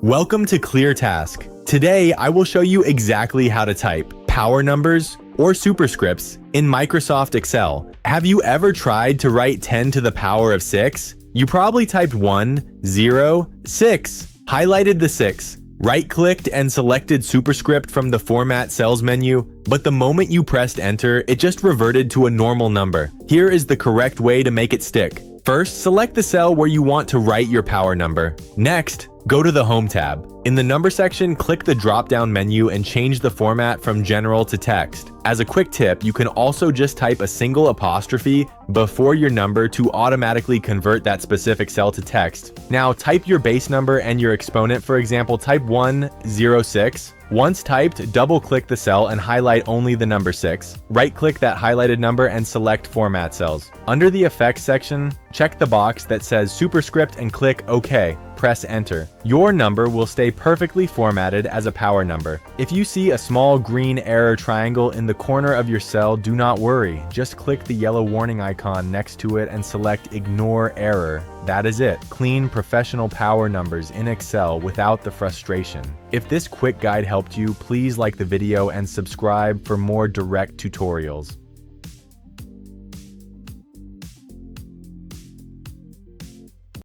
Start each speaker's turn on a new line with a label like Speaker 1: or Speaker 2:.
Speaker 1: Welcome to ClearTask. Today, I will show you exactly how to type power numbers or superscripts in Microsoft Excel. Have you ever tried to write 10 to the power of 6? You probably typed 1, 0, 6, highlighted the 6, right-clicked and selected Superscript from the Format Cells menu, but the moment you pressed enter, it just reverted to a normal number. Here is the correct way to make it stick. First, select the cell where you want to write your power number. Next, go to the Home tab. In the number section, click the drop-down menu and change the format from general to text. As a quick tip, you can also just type a single apostrophe before your number to automatically convert that specific cell to text. Now type your base number and your exponent. For example, type 106. Once typed, double-click the cell and highlight only the number 6. Right-click that highlighted number and select Format Cells. Under the Effects section, check the box that says Superscript and click OK. Press Enter. Your number will stay perfectly formatted as a power number. If you see a small green error triangle in the corner of your cell, do not worry. Just click the yellow warning icon next to it and select Ignore Error. That is it. Clean, professional power numbers in Excel without the frustration. If this quick guide helped you, please like the video and subscribe for more direct tutorials.